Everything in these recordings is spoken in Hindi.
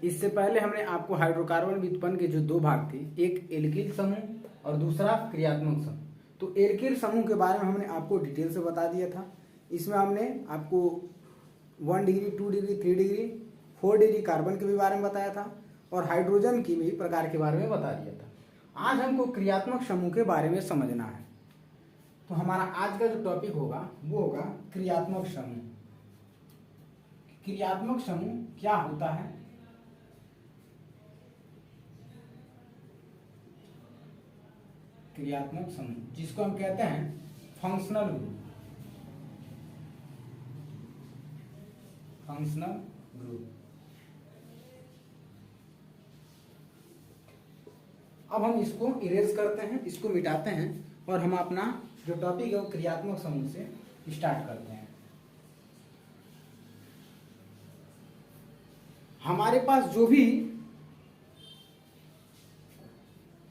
इससे पहले हमने आपको हाइड्रोकार्बन व्युत्पन्न के जो दो भाग थे, एक एल्किल समूह और दूसरा क्रियात्मक समूह। तो एल्किल समूह के बारे में हमने आपको डिटेल से बता दिया था। इसमें हमने आपको 1 degree, 2 degree, 3 degree, 4 degree carbon के भी बारे में बताया था और हाइड्रोजन की भी प्रकार के बारे में बता दिया था। आज हमको क्रियात्मक समूह के बारे में समझना है। तो हमारा आज का जो टॉपिक होगा वो होगा क्रियात्मक समूह। क्रियात्मक समूह क्या होता है? क्रियात्मक समूह जिसको हम कहते हैं फंक्शनल ग्रुप। Functional group. अब हम इसको इरेज करते हैं, इसको मिटाते हैं और हम अपना जो टॉपिक है वो क्रियात्मक समूह से स्टार्ट करते हैं। हमारे पास जो भी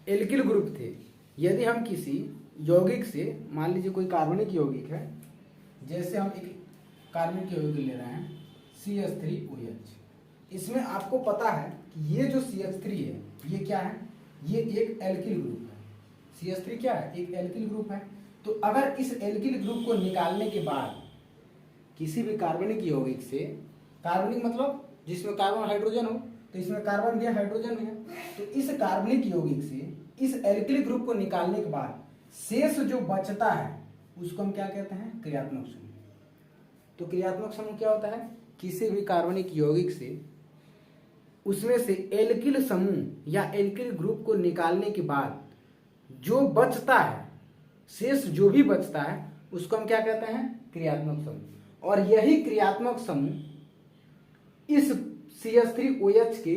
एल्किल ग्रुप थे, यदि हम किसी यौगिक से, मान लीजिए कोई कार्बनिक यौगिक है, जैसे हम एक कार्बनिक यौगिक ले रहे हैं CH3OH, इसमें आपको पता है कि ये जो CH3 है ये क्या है? ये एक एल्किल ग्रुप है। CH3 क्या है? एक एल्किल ग्रुप है। तो अगर इस एल्किल ग्रुप को निकालने के बाद किसी भी कार्बनिक यौगिक से, कार्बनिक मतलब जिसमें कार्बन हाइड्रोजन हो, तो इसमें कार्बन भी है, हाइड्रोजन भी है, तो इस कार्बनिक यौगिक से इस एल्किल ग्रुप को निकालने के बाद शेष जो बचता है उसको हम क्या कहते हैं? क्रियात्मक समूह। तो क्रियात्मक समूह क्या होता है? किसी भी कार्बनिक यौगिक से उसमें से एल्किल समूह या एल्किल ग्रुप को निकालने के बाद जो बचता है, शेष जो भी बचता है, उसको हम क्या कहते हैं? क्रियात्मक समूह। और यही क्रियात्मक समूह इस CH3OH के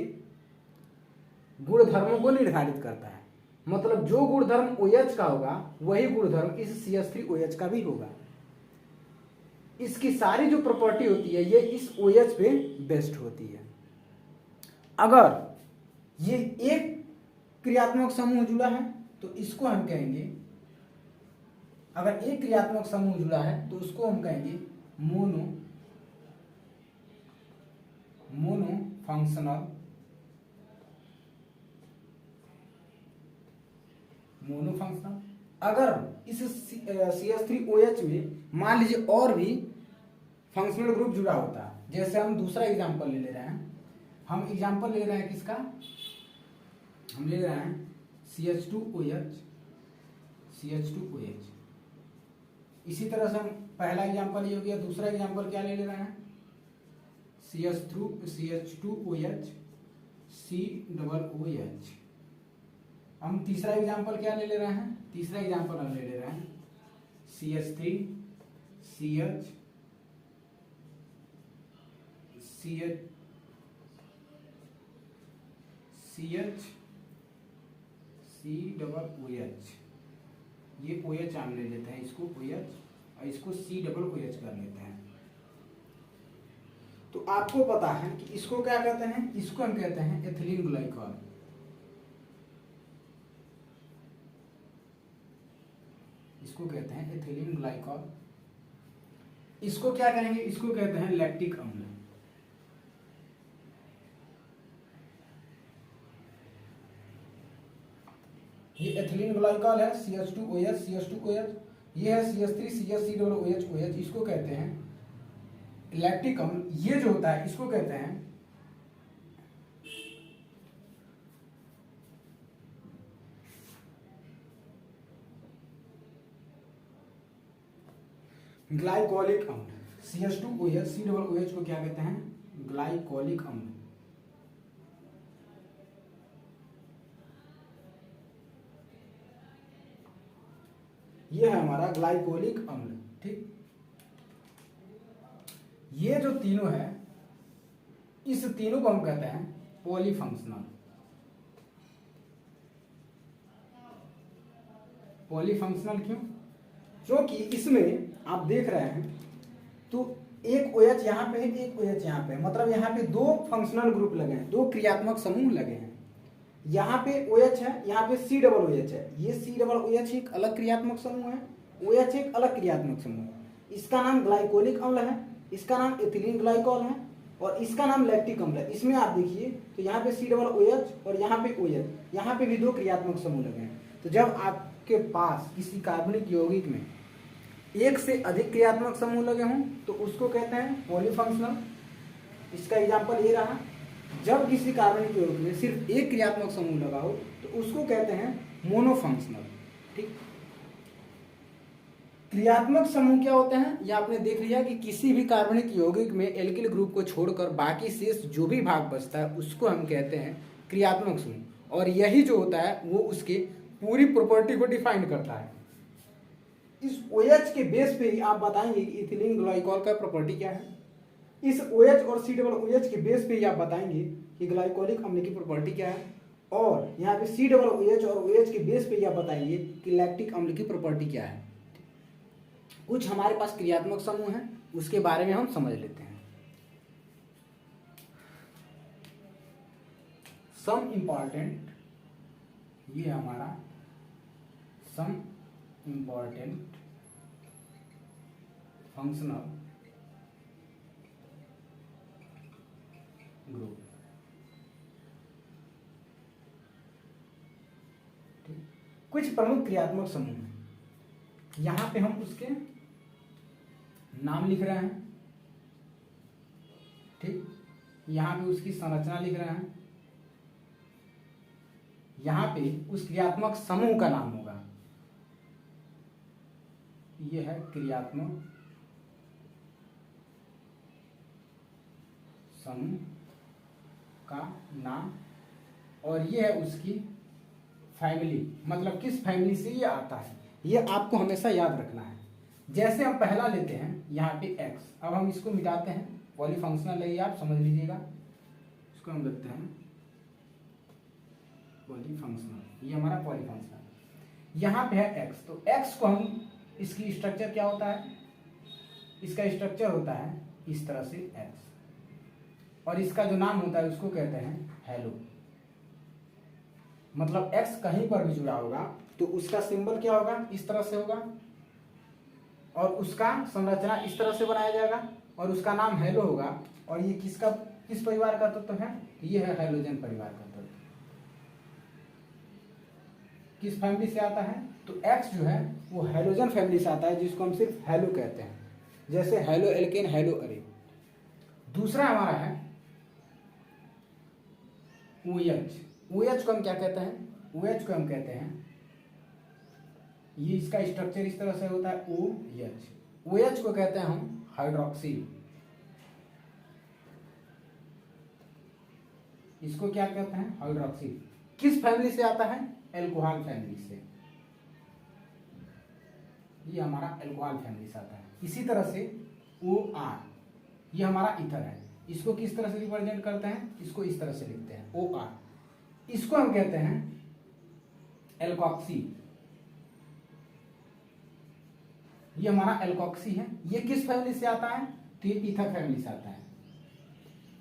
गुणधर्मों को निर्धारित करता है। मतलब जो गुणधर्म OH का होगा वही गुणधर्म इस CH3OH का भी होगा। इसकी सारी जो प्रॉपर्टी होती है ये इस OH पे बेस्ड होती है। अगर ये एक क्रियात्मक समूह जुड़ा है तो इसको हम कहेंगे, अगर एक क्रियात्मक समूह जुड़ा है तो उसको हम कहेंगे मोनो फंक्शनल अगर इस CH3OH में मान लीजिए और भी फंक्शनल ग्रुप जुड़ा होता है, जैसे हम दूसरा एग्जांपल ले रहे हैं, हम एग्जांपल ले रहे हैं किसका? हम ले रहे हैं CH2OH। इसी तरह से हम पहला एग्जांपल ये हो गया। दूसरा एग्जांपल क्या ले रहे हैं? CH2OH COOH। हम तीसरा एग्जांपल क्या ले रहे हैं? तीसरा एग्जांपल हम ले रहे हैं CH3CH COOH। ये OH हम ले लेते हैं, इसको OH और इसको COOH कर लेते हैं। तो आपको पता है कि इसको क्या कहते हैं? इसको हम कहते हैं एथिलीन ग्लाइकॉल। इसको कहते हैं एथिलीन ग्लाइकॉल। इसको क्या कहेंगे? इसको कहते हैं लैक्टिक अम्ल। ये एथिलीन ग्लाइकॉल है, CH2OH। ये है CH3CH COOH। इसको कहते हैं लैक्टिक अम्ल। ये जो होता है इसको कहते हैं ग्लाइकोलिक अम्ल। CH2OH COOH को क्या कहते हैं? ग्लाइकोलिक अम्ल। ये है हमारा ग्लाइकोलिक अम्ल। ठीक, ये जो तीनों है, इस तीनों को हम कहते हैं पॉलीफंक्शनल। पॉलीफंक्शनल क्यों? क्योंकि इसमें आप देख रहे हैं तो एक OH यहाँ पे है, एक OH यहाँ पे है, मतलब यहाँ पे दो फंक्शनल ग्रुप लगे हैं, दो क्रियात्मक समूह लगे हैं। यहाँ पे OH है, यहाँ पे COOH है। ये COOH एक अलग क्रियात्मक समूह है, OH एक अलग क्रियात्मक समूह है। इसका नाम ग्लाइकोलिक अम्ल है, इसका नाम एथिलीन ग्लाइकॉल है। और इसका नाम लैक्टिक अम्ल है। इसमें आप देखिए तो यहाँ पे COOH और यहाँ पे OH, यहाँ पे भी दो क्रियात्मक समूह लगे हैं। तो जब आपके पास किसी कार्बनिक यौगिक में एक से अधिक क्रियात्मक समूह लगे हों तो उसको कहते हैं पॉलीफंक्शनल। इसका एग्जाम्पल ये रहा। जब किसी कार्बनिक यौगिक में सिर्फ एक क्रियात्मक समूह लगा हो तो उसको कहते हैं मोनोफंक्शनल। ठीक, क्रियात्मक समूह क्या होते हैं ये आपने देख लिया कि किसी भी कार्बनिक यौगिक में एल्किल ग्रुप को छोड़कर बाकी शेष जो भी भाग बचता है उसको हम कहते हैं क्रियात्मक समूह। और यही जो होता है वो उसके पूरी प्रॉपर्टी को डिफाइन करता है। इस OH के बेस पे ही आप बताएंगे कि इथिलीन ग्लाइकॉल का प्रॉपर्टी क्या है। इस OH और COOH के बेस पे ही आप बताएंगे कि ग्लाइकोलिक अम्ल की प्रॉपर्टी क्या है। और यहाँ पे COOH और OH के बेस पे ही आप बताएंगे कि लैक्टिक अम्ल की प्रॉपर्टी क्या है। कुछ हमारे पास क्रियात्मक समूह हैं, उसके बारे में हम समझ लेते हैं। सम इम्पॉर्टेंट, ये हमारा सम इम्पॉर्टेंट फंक्शनल ग्रुप। कुछ प्रमुख क्रियात्मक समूह हैं, यहां पे हम उसके नाम लिख रहे हैं। ठीक, यहां पे उसकी संरचना लिख रहे हैं, यहां पे उस क्रियात्मक समूह का नाम होगा। यह है क्रियात्मक समूह का नाम और यह है उसकी फैमिली, मतलब किस फैमिली से ये आता है, ये आपको हमेशा याद रखना है। जैसे हम पहला लेते हैं यहाँ पे X, अब हम इसको मिटाते हैं, पॉलीफंक्शनल है ये, आप समझ लीजिएगा। इसको हम लिखते हैं पॉलीफंक्शनल, ये हमारा पॉलीफंक्शनल। यहाँ पे है X, तो X को हम, इसकी स्ट्रक्चर क्या होता है, इसका स्ट्रक्चर होता है इस तरह से X, और इसका जो नाम होता है उसको कहते हैं हेलो। मतलब X कहीं पर भी जुड़ा होगा तो उसका सिंबल क्या होगा, इस तरह से होगा, और उसका संरचना इस तरह से बनाया जाएगा, और उसका नाम हेलो होगा। और ये किस परिवार का तत्व है, ये है हेलोजन परिवार का तत्व। किस फैमिली से आता है, तो X जो है वो हेलोजन फैमिली से आता है, जिसको हम सिर्फ हेलो कहते हैं, जैसे हेलो एल्केन, हेलो अरे। दूसरा हमारा है OH। OH को हम क्या कहते हैं, OH को हम कहते हैं, ये इसका स्ट्रक्चर इस तरह से होता है OH। OH को कहते हैं हम हाइड्रोक्सिल। इसको क्या कहते हैं, हाइड्रोक्सिल। किस फैमिली से आता है, एल्कोहल फैमिली से। ये हमारा एल्कोहल फैमिली से आता है। इसी तरह से OR, ये हमारा ईथर है। इसको किस तरह से रिप्रेजेंट करते हैं, इसको इस तरह से लिखते हैं OR। इसको हम कहते हैं एल्कोक्सी। ये हमारा एल्कोक्सी है। ये किस फैमिली से आता है, तो ये ईथर फैमिली से आता है।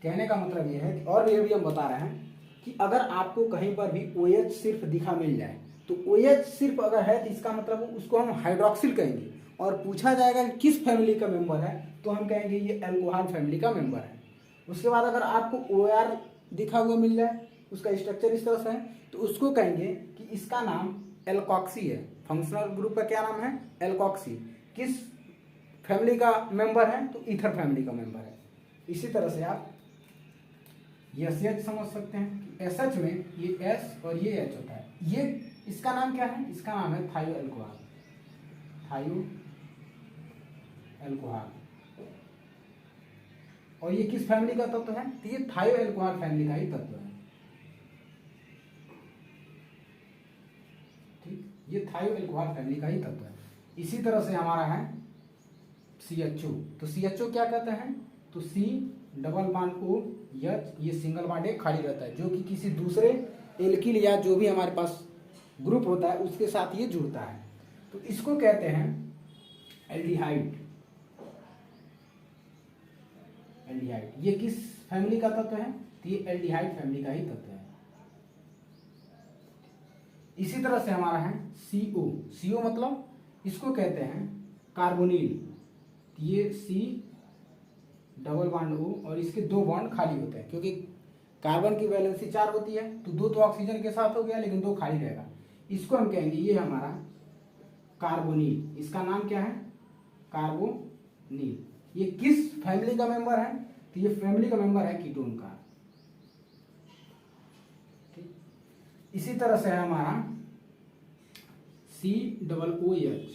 कहने का मतलब ये है कि, और ये भी हम बता रहे हैं कि अगर आपको कहीं पर भी OH सिर्फ दिखा मिल जाए तो OH सिर्फ अगर है तो इसका मतलब उसको हम हाइड्रोक्सिल कहेंगे, और पूछा जाएगा कि किस फैमिली का मेंबर है तो हम कहेंगे ये एल्कोहल फैमिली का मेंबर है। उसके बाद अगर आपको OR दिखा हुआ मिल जाए, उसका स्ट्रक्चर इस तरह से है, तो उसको कहेंगे कि इसका नाम एल्कोक्सी है। फंक्शनल ग्रुप का क्या नाम है, एल्कोक्सी। किस फैमिली का मेंबर है, तो ईथर फैमिली का मेंबर है। इसी तरह से आप SH समझ सकते हैं कि SH में ये S और ये H होता है। ये इसका नाम क्या है, इसका नाम है थायो एल्कोहल। थायो एल्कोहल। और ये किस फैमिली का तत्व है, तो ये थायो एल्कोहल फैमिली का ही तत्व है। ठीक, ये थायो एल्कोहल फैमिली का ही तत्व है। इसी तरह से हमारा है CHO। तो CHO क्या कहते हैं, तो C डबल बॉन्ड OH, ये सिंगल बॉन्ड एक खाली रहता है, जो कि किसी दूसरे एल्किल या जो भी हमारे पास ग्रुप होता है उसके साथ ये जुड़ता है। तो इसको कहते हैं एल्डिहाइड। एल्डिहाइड ये किस फैमिली का तत्व है, तो ये एल्डिहाइड फैमिली का ही तत्व है। इसी तरह से हमारा है CO। CO मतलब इसको कहते हैं कार्बोनिल। ये डबल बॉन्ड O और इसके 2 बॉन्ड खाली होते हैं, क्योंकि कार्बन की वैलेंसी 4 होती है, तो 2 तो ऑक्सीजन के साथ हो गया, लेकिन 2 खाली रहेगा। इसको हम कहेंगे ये हमारा कार्बोनिल। इसका नाम क्या है? कार्बोनिल। ये किस फैमिली का मेंबर है? तो ये फैमिली का मेंबर है कीटोन का। ठीक, इसी तरह से है हमारा COOH।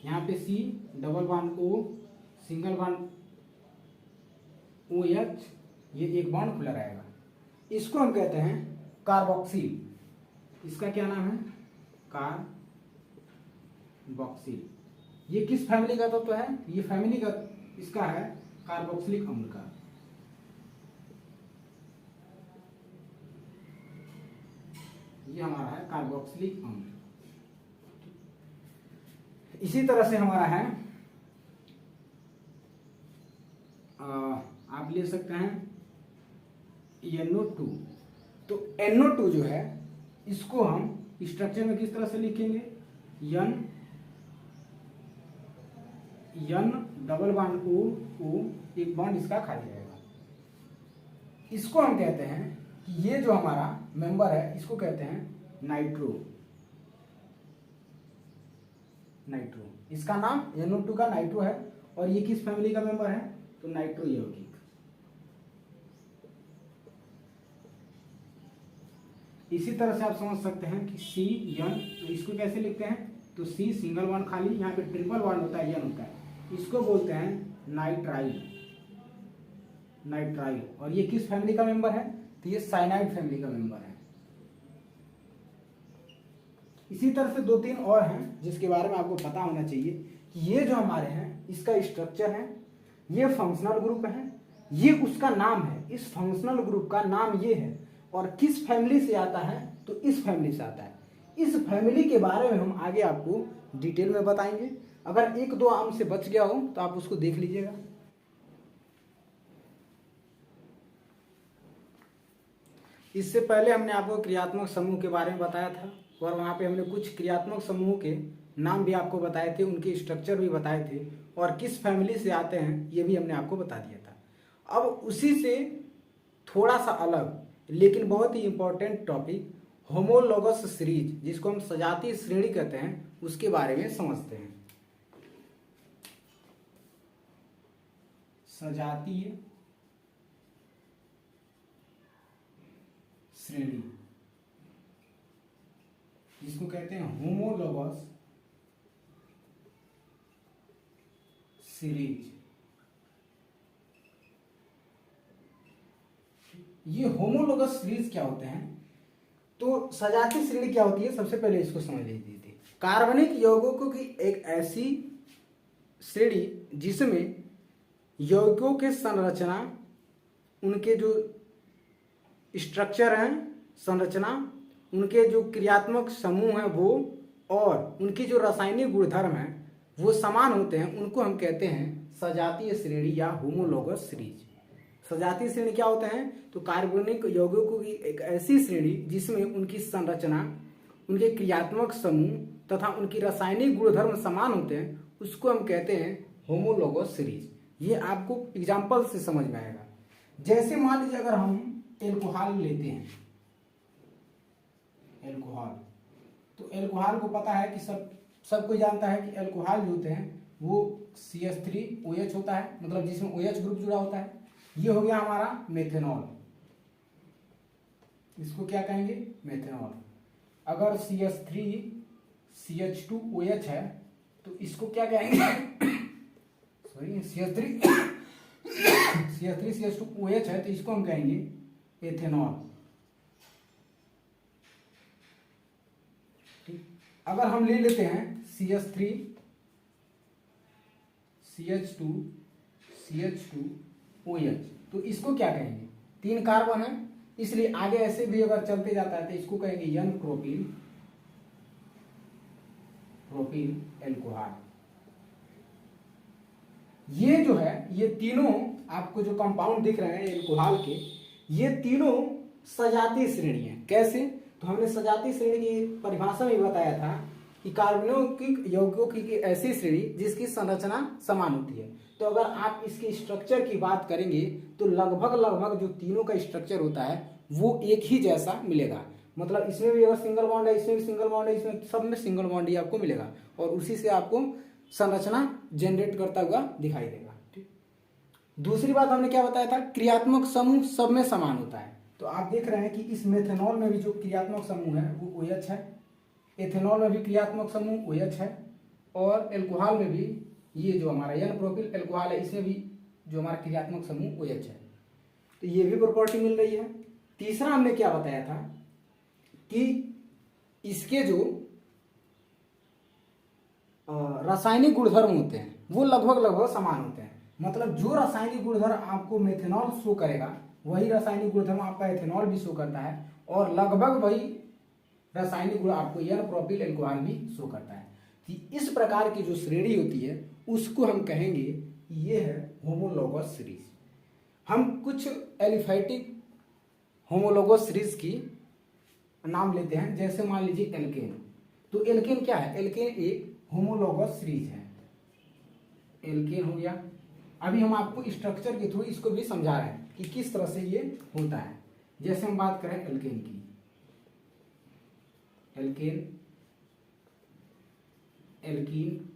यहाँ पे C double bond O single bond OH, ये एक बॉन्ड खुला रहेगा। इसको हम कहते हैं कार्बोक्सिल। इसका क्या नाम है? कार्बोक्सिल। ये किस फैमिली का तत्व है? ये फैमिली का इसका है कार्बोक्सिलिक अम्ल का। ये हमारा है कार्बोक्सिलिक अम्ल। इसी तरह से हमारा है आप ले सकते हैं NO2। तो NO2 जो है इसको हम स्ट्रक्चर में किस तरह से लिखेंगे? N डबल बॉन्ड O, एक बॉन्ड इसका खाली रहेगा। इसको हम कहते हैं कि ये जो हमारा मेंबर है इसको कहते हैं नाइट्रो। इसका नाम NO2 का नाइट्रो है, और ये किस फैमिली का मेंबर है? तो नाइट्रो यौगिक। इसी तरह से आप समझ सकते हैं कि CN, तो इसको कैसे लिखते हैं? तो C सिंगल बॉन्ड खाली, यहाँ पे ट्रिपल बॉन्ड होता है, N होता है, इसको बोलते हैं नाइट्राइल। और ये किस फैमिली का मेंबर है? तो ये साइनाइड फैमिली का मेंबर है। इसी तरह से 2-3 और हैं जिसके बारे में आपको पता होना चाहिए कि ये जो हमारे हैं इसका स्ट्रक्चर है, ये फंक्शनल ग्रुप है, ये उसका नाम है, इस फंक्शनल ग्रुप का नाम ये है, और किस फैमिली से आता है? तो इस फैमिली से आता है। इस फैमिली के बारे में हम आगे आपको डिटेल में बताएंगे। अगर 1-2 आम से बच गया हो तो आप उसको देख लीजिएगा। इससे पहले हमने आपको क्रियात्मक समूह के बारे में बताया था, और वहाँ पे हमने कुछ क्रियात्मक समूह के नाम भी आपको बताए थे, उनके स्ट्रक्चर भी बताए थे, और किस फैमिली से आते हैं ये भी हमने आपको बता दिया था। अब उसी से थोड़ा सा अलग लेकिन बहुत ही इंपॉर्टेंट टॉपिक होमोलोगस सीरीज, जिसको हम सजातीय श्रेणी कहते हैं, उसके बारे में समझते हैं। सजातीय श्रेणी जिसको कहते हैं होमोलोगस सीरीज। ये होमोलोगस सीरीज क्या होते हैं? तो सजातीय श्रेणी क्या होती है, सबसे पहले इसको समझ लीजिए। कार्बनिक यौगिकों की एक ऐसी श्रेणी जिसमें यौगिकों के संरचना, उनके जो स्ट्रक्चर हैं, संरचना, उनके जो क्रियात्मक समूह हैं वो, और उनकी जो रासायनिक गुणधर्म हैं वो समान होते हैं, उनको हम कहते हैं सजातीय श्रेणी या होमोलोगस सीरीज। सजातीय श्रेणी क्या होते हैं? तो कार्बनिक यौगिकों की एक ऐसी श्रेणी जिसमें उनकी संरचना, उनके क्रियात्मक समूह तथा उनकी रासायनिक गुणधर्म समान होते हैं, उसको हम कहते हैं होमोलोगस सीरीज। ये आपको एग्जाम्पल से समझ में आएगा। जैसे मान लीजिए अगर हम एल्कोहल लेते हैं, एल्कोहल, तो एल्कोहल को पता है कि सब कोई जानता है कि एल्कोहल जो होते हैं वो CH3OH होता है, मतलब जिसमें OH ग्रुप जुड़ा होता है। ये हो गया हमारा मेथेनॉल, इसको क्या कहेंगे? मेथेनॉल। अगर CH3CH2OH है तो इसको क्या कहेंगे? सॉरी, CH3CH2OH है तो इसको हम कहेंगे एथेनॉल। ठीक, अगर हम ले लेते हैं CH3CH2CH2OH तो इसको क्या कहेंगे? 3 कार्बन है, इसलिए आगे ऐसे भी अगर चलते जाता है तो इसको कहेंगे N प्रोपील एल्कोहल। ये जो है, ये तीनों आपको जो कंपाउंड दिख रहे हैं एल्कोहल के, ये तीनों सजातीय श्रेणी है। कैसे? तो हमने सजातीय श्रेणी की परिभाषा में बताया था कि कार्बनिक यौगिकों की ऐसी श्रेणी जिसकी संरचना समान होती है। तो अगर आप इसके स्ट्रक्चर की बात करेंगे तो लगभग जो तीनों का स्ट्रक्चर होता है वो एक ही जैसा मिलेगा। मतलब इसमें भी अगर सिंगल बॉन्ड है, इसमें भी सिंगल बॉन्ड है, इसमें सब में सिंगल बॉन्ड ही आपको मिलेगा और उसी से आपको संरचना जनरेट करता हुआ दिखाई देगा। ठीक। दूसरी बात हमने क्या बताया था, क्रियात्मक समूह सब में समान होता है। तो आप देख रहे हैं कि इस मेथेनॉल में भी जो क्रियात्मक समूह है वो OH है, एथेनॉल में भी क्रियात्मक समूह OH है और एल्कोहल में भी ये जो हमारा N प्रोपिल एल्कोहल है इसमें भी जो हमारा क्रियात्मक समूह OH है। तो ये भी प्रॉपर्टी मिल रही है। तीसरा हमने क्या बताया था कि इसके जो रासायनिक गुणधर्म होते हैं वो लगभग समान होते हैं। मतलब जो रासायनिक गुणधर्म आपको मेथेनॉल शो करेगा वही रासायनिक गुणधर्म आपका एथेनॉल भी शो करता है और लगभग वही रासायनिक गुण आपको N प्रोपिल एल्कोहल भी शो करता है। तो इस प्रकार की जो श्रेणी होती है उसको हम कहेंगे ये है होमोलोगस सीरीज। हम कुछ एलिफैटिक होमोलोगस सीरीज की नाम लेते हैं, जैसे मान लीजिए एल्केन। तो एल्केन क्या है, एल्केन एक होमोलोगस सीरीज है। एल्केन हो गया। अभी हम आपको स्ट्रक्चर के थ्रू इसको भी समझा रहे हैं कि किस तरह से ये होता है। जैसे हम बात करें एल्केन की, एल्केन, एल्कीन,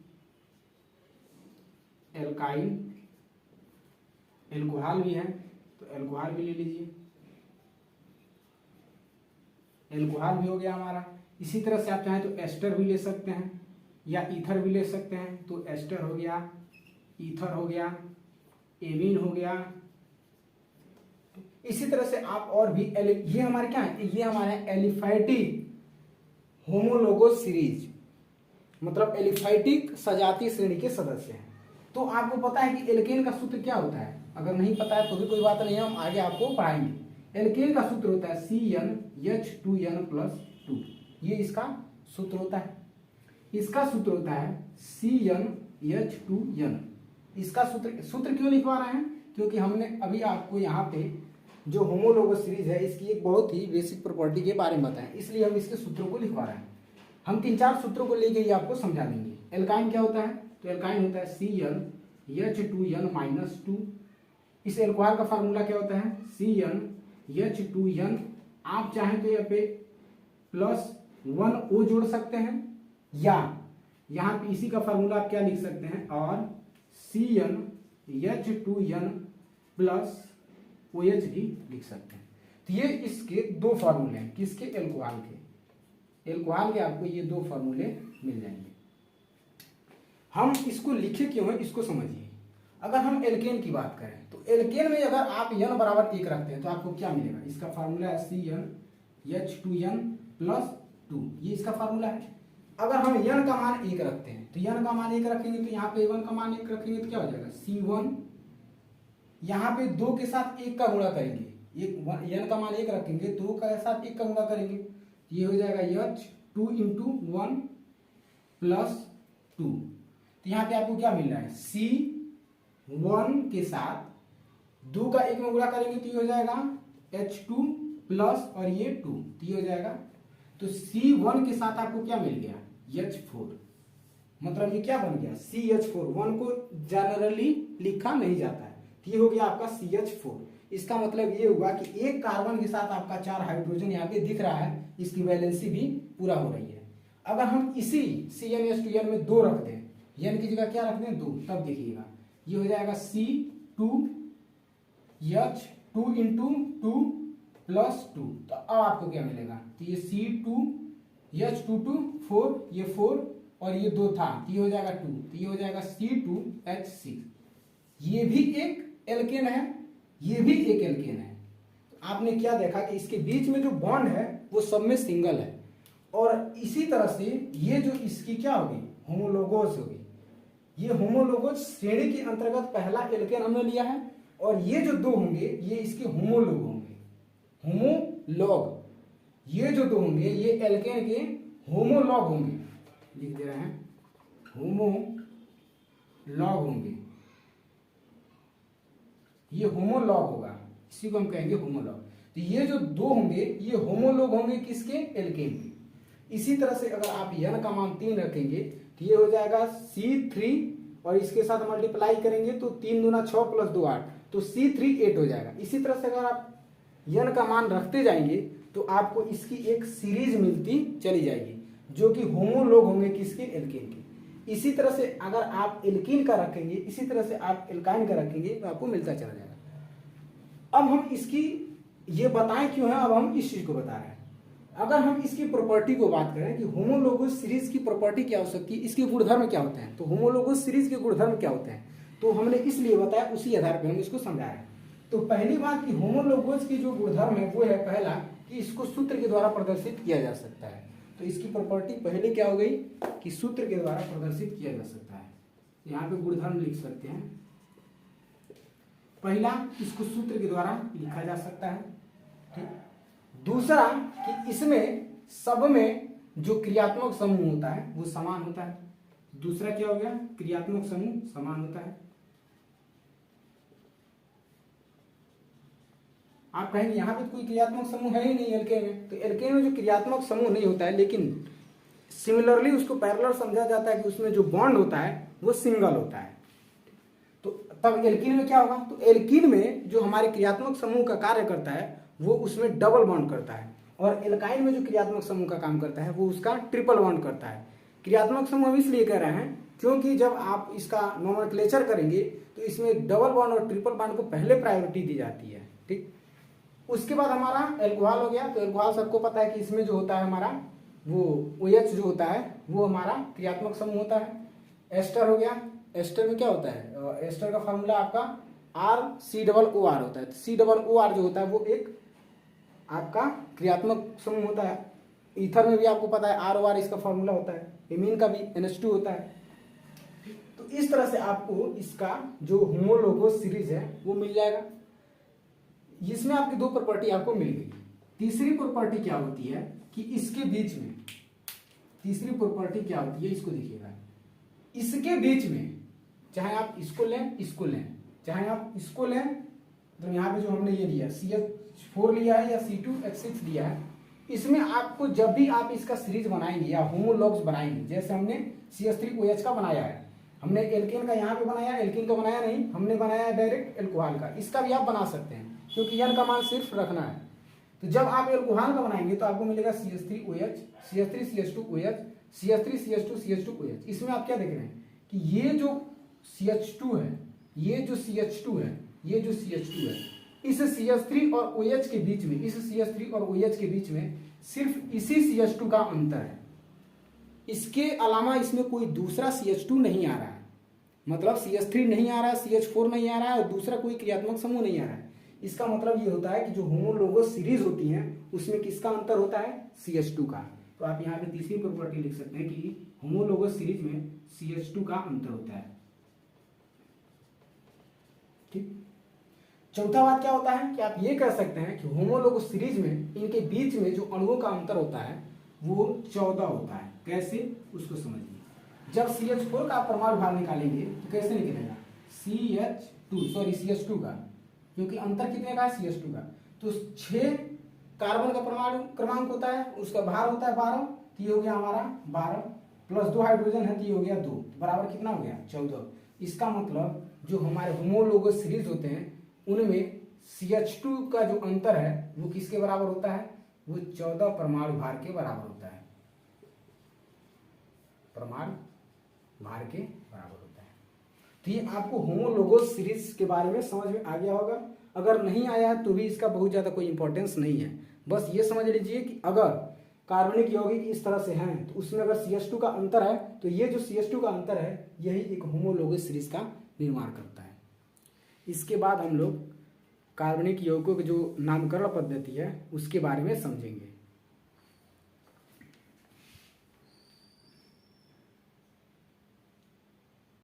एल्काइन, एल्कोहल भी है तो एल्कोहल भी ले लीजिए, एल्कोहल भी हो गया हमारा। इसी तरह से आप चाहें तो एस्टर भी ले सकते हैं या ईथर भी ले सकते हैं। तो एस्टर हो गया, ईथर हो गया, एमीन हो गया। इसी तरह से आप और भी ये हमारे क्या है, ये हमारे एलिफैटिक होमोलोगस सीरीज, मतलब एलिफैटिक सजातीय श्रेणी के सदस्य हैं। तो आपको पता है कि एल्केन का सूत्र क्या होता है, अगर नहीं पता है तो भी कोई बात नहीं है, हम आगे आपको पढ़ाएंगे। एल्केन का सूत्र होता है CnH2n+2, ये इसका सूत्र होता है। इसका सूत्र होता है CnH2n। इसका सूत्र क्यों लिखवा रहे हैं, क्योंकि हमने अभी आपको यहाँ पे जो होमोलोगस सीरीज है इसकी एक बहुत ही बेसिक प्रॉपर्टी के बारे में बताया, इसलिए हम इसके सूत्रों को लिखवा रहे हैं। हम 3-4 सूत्रों को लेके ही आपको समझा देंगे। एल्काइन क्या होता है, तो एल्काइन होता है CnH2n-2। इस एल्कोहल का फार्मूला क्या होता है, CnH2n। आप चाहें तो यहाँ पे +1O जोड़ सकते हैं या यहाँ पे इसी का फार्मूला आप क्या लिख सकते हैं, और CnH2n+OH भी लिख सकते हैं। तो ये इसके दो फार्मूले हैं, किसके, एल्कोहल के। एल्कोहल के आपको ये दो फार्मूले मिल जाएंगे। हम इसको लिखे क्यों है, इसको समझिए। अगर हम एल्केन की बात करें तो एल्केन में अगर आप n बराबर 1 रखते हैं तो आपको क्या मिलेगा, इसका फार्मूला है CnH2n+2, ये इसका फार्मूला है। अगर हम n का मान 1 रखते हैं तो n का मान 1 रखेंगे तो यहाँ पे 1 का मान 1 रखेंगे तो क्या हो जाएगा, C1। यहाँ पे 2 के साथ 1 का गुणा करेंगे, n का मान 1 रखेंगे, 2 के साथ 1 का गुणा करेंगे, ये हो जाएगा H2 × 1+2। तो यहाँ पे आपको क्या मिल रहा है, C1 के साथ 2 का 1 में गुणा करेंगे तो ये हो जाएगा H2 प्लस और ये 2, तो ये हो जाएगा। तो C1 के साथ आपको क्या मिल गया, H4। मतलब ये क्या बन गया, CH4। 1 को जनरली लिखा नहीं जाता है, तो ये हो गया आपका CH4। इसका मतलब ये हुआ कि एक कार्बन के साथ आपका 4 हाइड्रोजन यहाँ पे दिख रहा है, इसकी वैलेंसी भी पूरा हो रही है। अगर हम इसी CnH2n में 2 रख दें, n की जगह क्या रख दें, 2, तब देखिएगा ये हो जाएगा C2H2 × 2+2। तो अब आपको क्या मिलेगा, तो ये C2H2 4, ये 4 और ये 2 था, तो ये हो जाएगा 2, तो ये हो जाएगा C2H6। ये भी एक एल्केन है, ये भी एक एल्केन है। तो आपने क्या देखा कि इसके बीच में जो बॉन्ड है वो सब में सिंगल है, और इसी तरह से ये जो इसकी क्या होगी, होमोलोगस होगी। ये होमोलोगस श्रेणी के अंतर्गत पहला एल्केन हमने लिया है, और ये जो 2 होंगे ये इसके होमोलोग होंगे, होमोलॉग। ये जो 2 होंगे ये एल्केन के होमोलॉग होंगे, लिख दे रहे हैं, होमोलॉग होंगे। ये होमोलॉग होगा, इसी को हम कहेंगे होमोलॉग। तो ये जो 2 होंगे ये होमोलॉग होंगे किसके, एल्केन के। इसी तरह से अगर आप n का मान 3 रखेंगे तो ये हो जाएगा C3 और इसके साथ मल्टीप्लाई करेंगे तो 3 दूना 6 प्लस 2 8, तो C3 8 हो जाएगा। इसी तरह से अगर आप n का मान रखते जाएंगे तो आपको इसकी एक सीरीज मिलती चली जाएगी जो कि होमोलोग होंगे किसके, एल्केन के। इसी तरह से अगर आप एल्कीन का रखेंगे, इसी तरह से आप एल्काइन का रखेंगे तो आपको मिलता चला जाएगा। अब हम इसकी ये बताएं क्यों है, अब हम इस चीज को बता रहे हैं। अगर हम इसकी प्रॉपर्टी को बात करें कि होमोलोगस सीरीज की प्रॉपर्टी क्या हो सकती है, इसके गुणधर्म क्या होते हैं, तो होमोलोगस सीरीज के गुणधर्म क्या होते हैं, तो हमने इसलिए बताया, उसी आधार पर हम इसको समझा रहे हैं। तो पहली बात कि होमोलोगस की जो गुणधर्म है वो है पहला कि इसको सूत्र के द्वारा प्रदर्शित किया जा सकता है। तो इसकी प्रॉपर्टी पहले क्या हो गई कि सूत्र के द्वारा प्रदर्शित किया जा सकता है। यहाँ पे गुणधर्म लिख सकते हैं। पहला, इसको सूत्र के द्वारा लिखा जा सकता है, ठीक। दूसरा कि इसमें सब में जो क्रियात्मक समूह होता है वो समान होता है। दूसरा क्या हो गया, क्रियात्मक समूह समान होता है। आप कहेंगे यहाँ पे कोई क्रियात्मक समूह है ही नहीं एल्केन में, तो एल्केन में जो क्रियात्मक समूह नहीं होता है, लेकिन सिमिलरली उसको पैरेलल समझा जाता है कि उसमें जो बॉन्ड होता है वो सिंगल होता है। तो तब एल्कीन में क्या होगा, तो एल्कीन में जो हमारे क्रियात्मक समूह का कार्य करता है वो उसमें डबल बॉन्ड करता है, और एल्काइन में जो क्रियात्मक समूह का काम करता है वो उसका ट्रिपल बॉन्ड करता है। क्रियात्मक समूह हम इसलिए कह रहे हैं क्योंकि जब आप इसका नोमेनक्लेचर करेंगे तो इसमें डबल बॉन्ड और ट्रिपल बॉन्ड को पहले प्रायोरिटी दी जाती है, ठीक। उसके बाद हमारा एल्कोहल हो गया। तो एल्कोहल सबको पता है कि इसमें जो होता है हमारा वो OH जो होता है वो हमारा क्रियात्मक समूह होता है। एस्टर हो गया, एस्टर में क्या होता है, एस्टर का फॉर्मूला आपका RCOOR होता है। COOR जो होता है वो एक आपका क्रियात्मक समूह होता है। ईथर में भी आपको पता है ROR इसका फॉर्मूला होता है। एमीन का भी NH2 होता है। तो इस तरह से आपको इसका जो होमोलोगस सीरीज है वो मिल जाएगा। इसमें आपकी दो प्रॉपर्टी आपको मिल गई। तीसरी प्रॉपर्टी क्या होती है कि इसके बीच में, तीसरी प्रॉपर्टी क्या होती है, इसको देखिएगा, इसके बीच में चाहे आप इसको लें, इसको लें, चाहे आप इसको लें, तो यहाँ पे जो हमने ये लिया CH4 लिया है या C2H6 लिया है, इसमें आपको जब भी आप इसका सीरीज बनाएंगे या होमोलॉग्स बनाएंगे, जैसे हमने CH3OH का बनाया है, हमने एल्केन का यहाँ पे बनाया, एल्केन का बनाया नहीं, हमने बनाया डायरेक्ट एल्कोहल का। इसका भी आप बना सकते हैं क्योंकि n का मान सिर्फ रखना है। तो जब आप एल्कोहल का बनाएंगे तो आपको मिलेगा CH3OH, CH3CH2OH, CH3CH2CH2OH। इसमें आप क्या देख रहे हैं कि ये जो CH2 है, ये जो CH2 है, ये जो CH2 है, इस CH3 और OH के बीच में, इस CH3 और OH के बीच में सिर्फ इसी CH2 का अंतर है। इसके अलावा इसमें कोई दूसरा CH2 नहीं आ रहा है, मतलब CH3 नहीं आ रहा है, CH4 नहीं आ रहा है और दूसरा कोई क्रियात्मक समूह नहीं आ रहा है। इसका मतलब ये होता है कि जो होमोलोगस सीरीज होती हैं उसमें किसका अंतर होता है, CH2 का। तो आप यहाँ पे तीसरी प्रॉपर्टी लिख सकते हैं कि होमोलोगस सीरीज में CH2 का अंतर होता है, ठीक। चौथा बात क्या होता है कि आप ये कह सकते हैं कि होमोलोगस सीरीज में इनके बीच में जो अणुओं का अंतर होता है वो 14 होता है। कैसे, उसको समझिए। जब CH4 का आप परमाणु भार निकालेंगे तो कैसे निकलेगा, CH2 का, क्योंकि अंतर कितने का है, CH2 का। तो 6 कार्बन का परमाणु क्रमांक होता है, उसका भार होता है 12, तो ये हो गया हमारा 12 प्लस 2 हाइड्रोजन है तो ये हो गया 2, बराबर कितना हो गया, 14। इसका मतलब जो हमारे होमोलोगस सीरीज होते हैं उनमें CH2 का जो अंतर है वो किसके बराबर होता है, वो 14 परमाणु भार के बराबर होता है, परमाणु भार के बराबर होता है। तो ये आपको होमोलोगस सीरीज के बारे में समझ में आ गया होगा। अगर नहीं आया है तो भी इसका बहुत ज़्यादा कोई इंपॉर्टेंस नहीं है, बस ये समझ लीजिए कि अगर कार्बनिक यौगिक इस तरह से हैं तो उसमें अगर CH2 का अंतर है तो ये जो CH2 का अंतर है यही एक होमोलोगस सीरीज का निर्माण करता है। इसके बाद हम लोग कार्बनिक यौगिकों की जो नामकरण पद्धति है उसके बारे में समझेंगे।